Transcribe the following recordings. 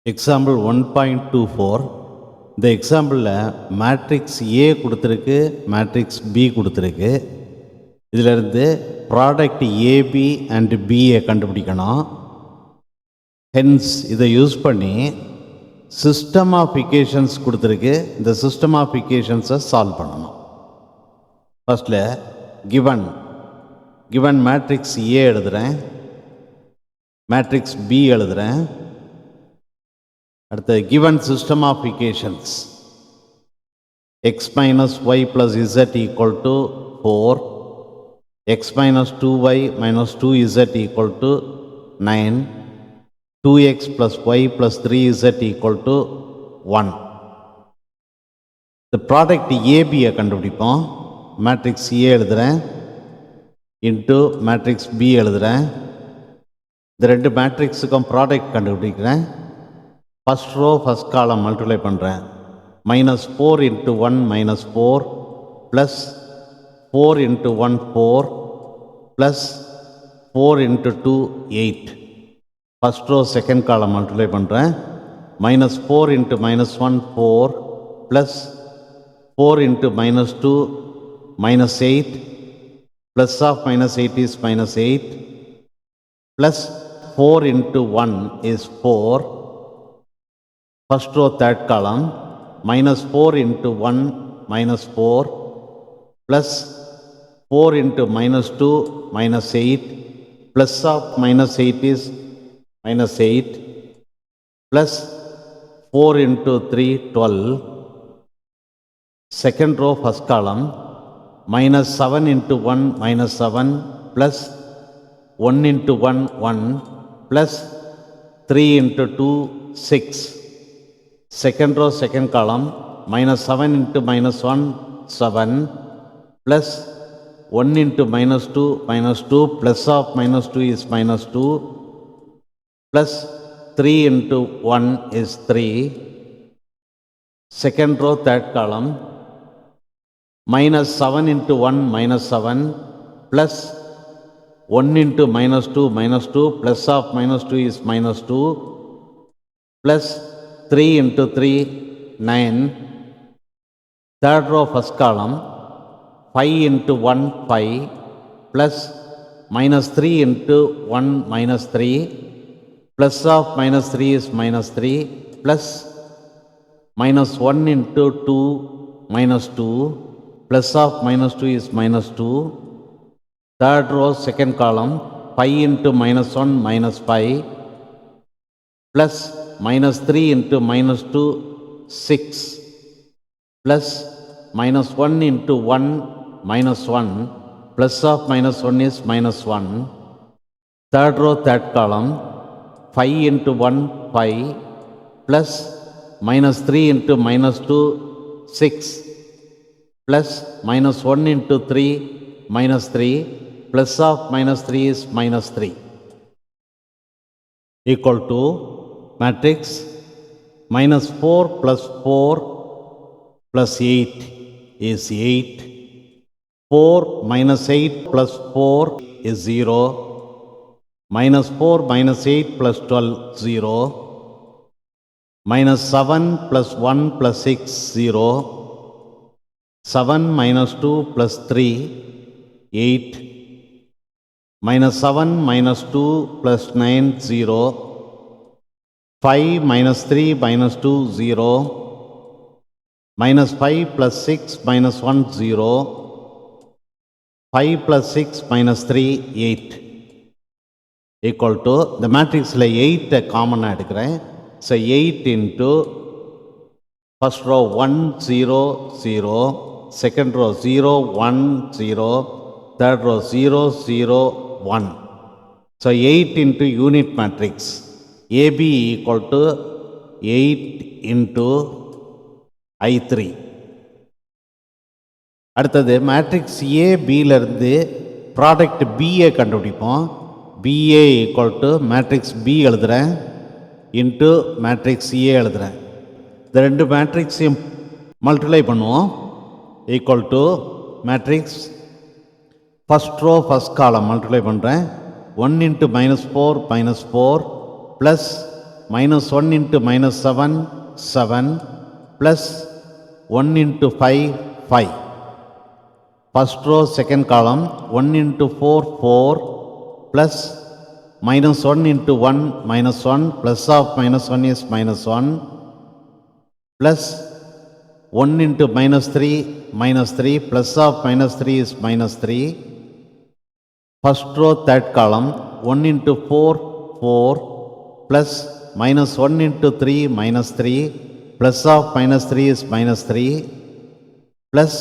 Example 1.24 இந்த எக்ஸாம்பிளில் matrix A கொடுத்துருக்கு, matrix B கொடுத்துருக்கு. இதிலிருந்து ப்ராடக்ட் ஏபி அண்ட் பிஏ கண்டுபிடிக்கணும். ஹென்ஸ் இதை யூஸ் பண்ணி சிஸ்டம் ஆஃப் இக்குவேஷன்ஸ் கொடுத்துருக்கு. இந்த சிஸ்டம் ஆஃப் இக்குவேஷன்ஸை சால்வ் பண்ணணும். ஃபஸ்ட்டில் கிவன் மேட்ரிக்ஸ் ஏ எழுதுகிறேன், மேட்ரிக்ஸ் பி எழுதுகிறேன். அடுத்து given system of equations x minus y plus z equal to 4, x minus 2y minus 2z equal to 9, 2x plus y plus 3z equal to 1. இந்த product ஏபியை கண்டுபிடிப்போம். Matrix A எழுதுகிறேன் into matrix B எழுதுகிறேன். இந்த ரெண்டு மேட்ரிக்ஸுக்கும் product கண்டுபிடிக்கிறேன். First row first column multiply பண்ணுறேன். -4 × 1 -4 plus 4 × 1 4 plus 4 × 2 8. First row second column multiply பண்ணுறேன். -4 × -1 4 plus 4 × -2 -8 plus of -8 is -8 plus 4 × 1 is 4. First row third column -4 × 1 -4 plus 4 × -2 -8 plus of -8 is -8 plus 4 × 3 12. Second row first column -7 × 1 -7 plus 1 × 1 1 plus 3 × 2 6. Second row second column -7 × -1 7 plus 1 × -2 -2 plus of -2 is -2 plus 3 × 1 is 3. Second row third column -7 × 1 -7 plus 1 × -2 -2 plus of -2 is -2 plus 3 × 3 9. Third row first column 5 × 1 5 plus -3 × 1 -3 plus of -3 is -3 plus -1 × 2 -2 plus of -2 is -2. Third row second column 5 × -1 -5 plus -3 × -2 6 plus -1 × 1 -1 plus of -1 is -1. Third row third column 5 × 1 5 plus -3 × -2 6 plus -1 × 3 -3 plus of -3 is -3 equal to matrix -4 plus 4 plus 8 is 8. 4 -8 plus 4 is 0. -4 -8 plus 12 0. -7 plus 1 plus 6 0. 7 -2 plus 3 8. -7 -2 plus 9 0. 5 -3 -2 0. -5 plus 6 -1 0. 5 plus 6 -3 8 equal to the matrix 8 காமனாக எடுக்கிறேன். So 8 into first row 1 0 0, second row 0 1 0, third row 0 0 1. So 8 into unit matrix AB equal to 8 into I3. அடுத்தது matrix A பியிலிருந்து product BA கண்டுபிடிப்போம். BA equal to matrix B எழுதுகிறேன் into matrix A எழுதுகிறேன். இந்த ரெண்டு மேட்ரிக்ஸையும் மல்டிப்ளை பண்ணுவோம். Equal to matrix first row first column multiply பண்ணுறேன். 1 × -4 -4 plus minus 1 into minus 7, 7, plus 1 into 5, 5. First row, second column, 1 into 4, 4, plus minus 1 into 1, minus 1, plus of minus 1 is minus 1, plus 1 into minus 3, plus of minus 3 is minus 3. First row, third column, 1 into 4, 4, plus minus 1 into 3, minus 3, plus of minus 3 is minus 3, plus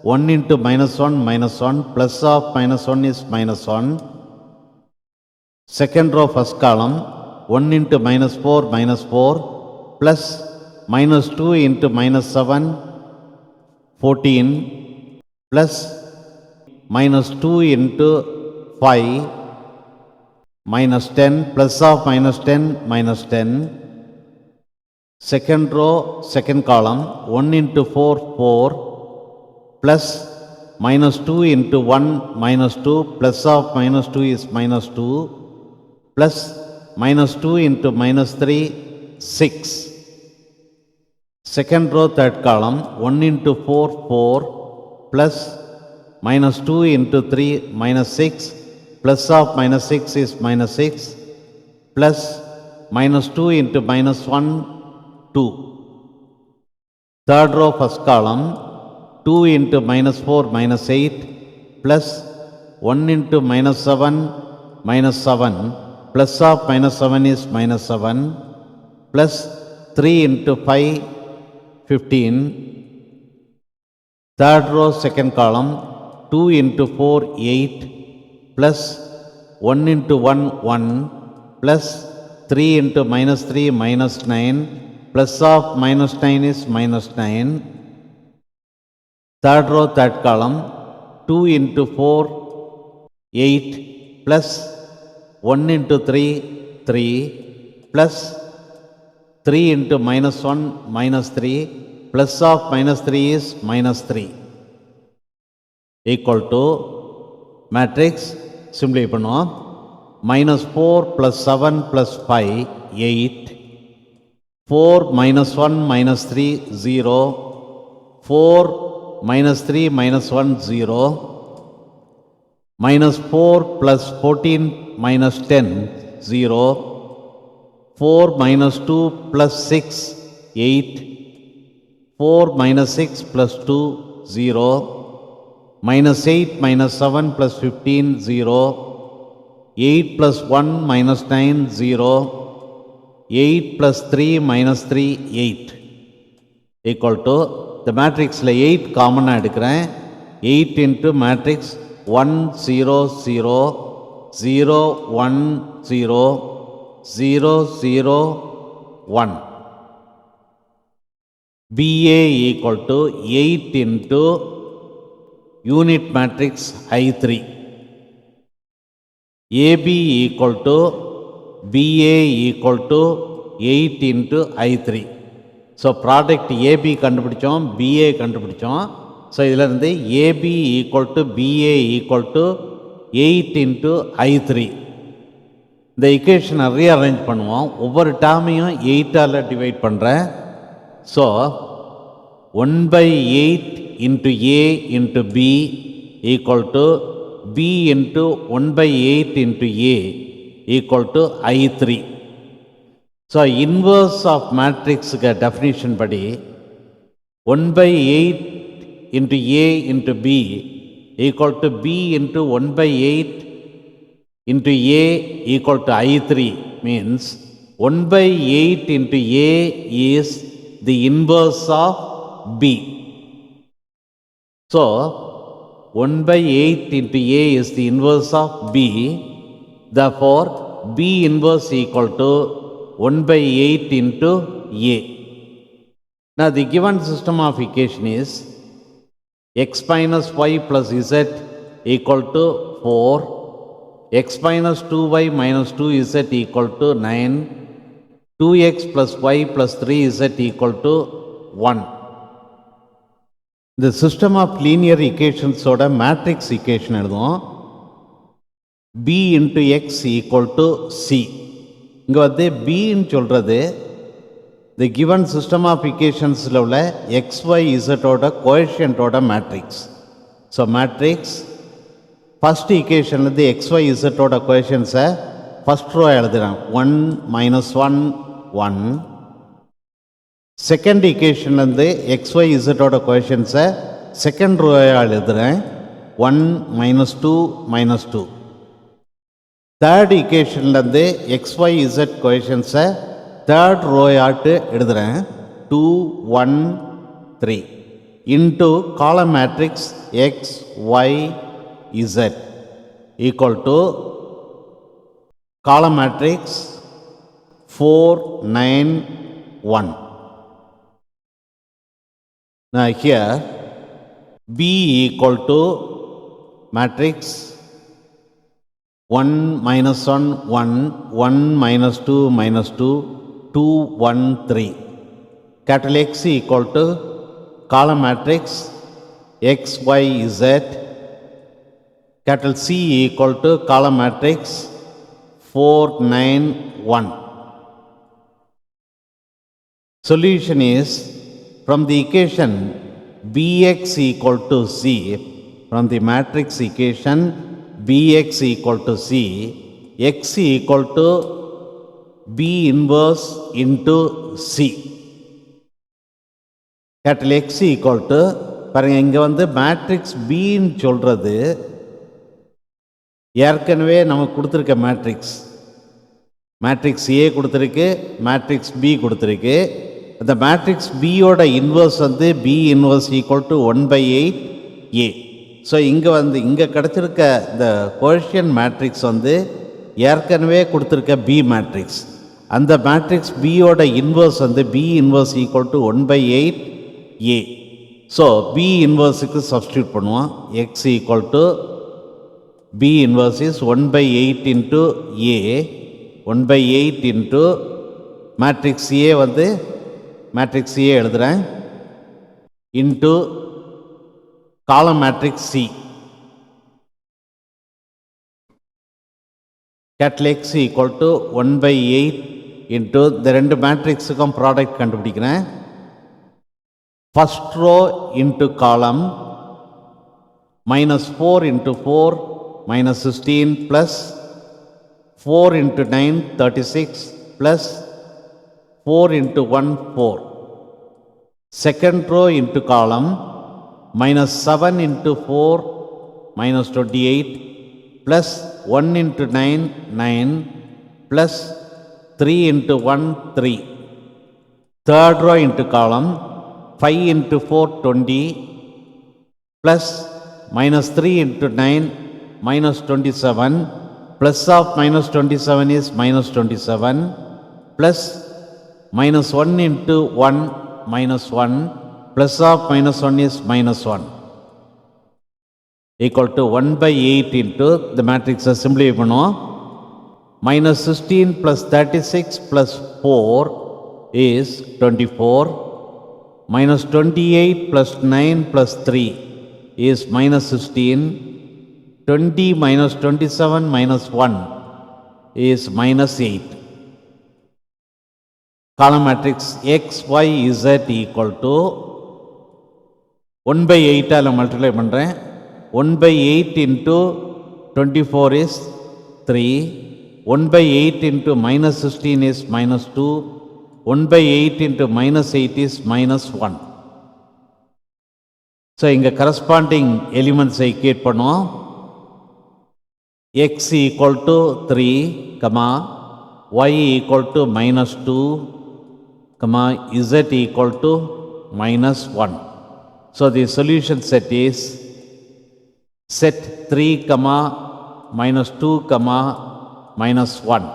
1 into minus 1, plus of minus 1 is minus 1. Second row, first column, 1 into minus 4, plus minus 2 into minus 7, 14, plus minus 2 into 5, minus 10, plus of minus 10, minus 10. Second row, second column, 1 into 4, 4, plus minus 2 into 1, minus 2, plus of minus 2 is minus 2, plus minus 2 into minus 3, 6. Second row, third column, 1 into 4, 4, plus minus 2 into 3, minus 6, plus of minus 6 is minus 6, plus minus 2 into minus 1, 2. Third row, first column, 2 into minus 4, minus 8, plus 1 into minus 7, plus of minus 7 is minus 7, plus 3 into 5, 15. Third row, second column, 2 into 4, 8, plus 1 into 1, 1, plus 3 into minus 3, minus 9, plus of minus 9 is minus 9. Third row, third column, 2 into 4, 8, plus 1 into 3, 3, plus 3 into minus 1, minus 3, plus of minus 3 is minus 3, equal to matrix, simplify பண்ணுவோம், minus 4 plus 7 plus 5, 8, 4 minus 1 minus 3, 0, 4 minus 3 minus 1, 0, minus 4 plus 14 minus 10, 0, 4 minus 2 plus 6, 8, 4 minus 6 plus 2, 0, minus 8 minus 7 plus 15, 0, 8 plus 1 minus 9, 0, 8 plus 3 minus 3, 8, equal to, the matrix 8 common எடுக்கிறேன், 8 into matrix 1 0 0 0 1 0 0 0 1. BA equal to 8 into unit matrix I3. AB equal to BA equal to 8 into I3. So product AB கண்டுபிடிச்சோம், BA கண்டுபிடிச்சோம். So இதில் இருந்து AB equal to BA equal to 8 into I3. இந்த equation rearrange பண்ணுவோம், ஒவ்வொரு டேர்மையும் 8ஆல் divide பண்ணுறேன். So 1/8 into A into B equal to B into 1/8 into A equal to I3. So inverse of மேட்ரிக்ஸுக்கு definition படி 1/8 into A into B equal to B into 1/8 into A equal to I3 means 1/8 into A is the inverse of B. So 1/8 into A is the inverse of B. Therefore B inverse equal to 1/8 into A. Now the given system of equation is x minus y plus z equal to 4, x minus 2y minus 2z equal to 9, 2x plus y plus 3z equal to 1. The system of linear equations oda matrix equation எழுதுவோம். B into x equal to C. இங்கே வந்து பின்னு சொல்கிறது the given system of இக்குவேஷன்ஸில் உள்ள XY Z கோஎஃபிஷியன்ட்டோட matrix. So matrix first ஈக்குவேஷன்லேருந்து XY Z கோஎஃபிஷியன்ஸை ஃபஸ்ட் ரோ எழுதுகிறேன் 1 -1 1. செகண்ட் ஈக்குவேஷன்லேருந்து XY Z கோஎஃபிஷியன்ஸை செகண்ட் ரோ எழுதுகிறேன் 1 -2 -2. தேர்ட் ஈக்குவேஷன்லேருந்து XY Z கோஎஃபிஷியன்ஸை தேர்ட் ரோயாட்டு எழுதுகிறேன் 2 1 3 into column matrix XY Z equal to column matrix 4 9 1. Now here B equal to matrix 1 -1 1 1 -2 -2 2 1 3. Capital X equal to column matrix XY Z. Capital C equal to column matrix 4 9 1. Solution is from the equation Bx equal to C, from the matrix equation Bx equal to C, X equal to B inverse into C. Capital X equal to பாருங்க இங்கே வந்து matrix பின்னு சொல்கிறது ஏற்கனவே நமக்கு கொடுத்துருக்க matrix A கொடுத்துருக்கு, matrix B கொடுத்துருக்கு. அந்த மேட்ரிக்ஸ் பியோட இன்வர்ஸ் வந்து B inverse equal to 1/8 A. So இங்கே கிடச்சிருக்க இந்த கோஎஃபிஷியன்ட் மேட்ரிக்ஸ் வந்து ஏற்கனவே கொடுத்துருக்க பி மேட்ரிக்ஸ். அந்த மேட்ரிக்ஸ் பியோட இன்வர்ஸ் வந்து B inverse equal to 1/8 A. So B இன்வர்ஸுக்கு சப்ஸ்டியூட் பண்ணுவோம். X equal to B inverse is 1/8 into A, 1/8 into matrix A வந்து matrix A எழுதுகிறேன் into column matrix C. Capital X equal to 1/8 into இந்த ரெண்டு மேட்ரிக்ஸுக்கும் product கண்டுபிடிக்கிறேன். First row into column -4 into 4 minus 16 plus 4 into 9 36 plus 4 into 1 4. Second row into column minus 7 into 4 minus 28 plus 1 into 9 9 plus 3 into 1 3. Third row into column 5 into 4 20 plus minus 3 into 9 minus 27, plus of minus 27 is minus 27, plus minus 1 into 1 minus 1, plus of minus 1 is minus 1, equal to 1/8 into the matrix simplify பண்ணுவோம். minus 16 plus 36 plus 4 is 24, minus 28 plus 9 plus 3 is minus 16, 20 minus 27 minus 1 is minus 8. Column matrix X, Y, Z equal to 1/8 all multiply பண்ணுறேன். 1/8 into 24 is 3. 1/8 into minus 16 is minus 2. 1/8 into minus 8 is minus 1. So இங்கே corresponding எலிமெண்ட்ஸை equate பண்ணுவோம். X equal to 3, Y equal to minus 2, Z equal to minus 1. So the solution set is set 3, minus 2, minus 1.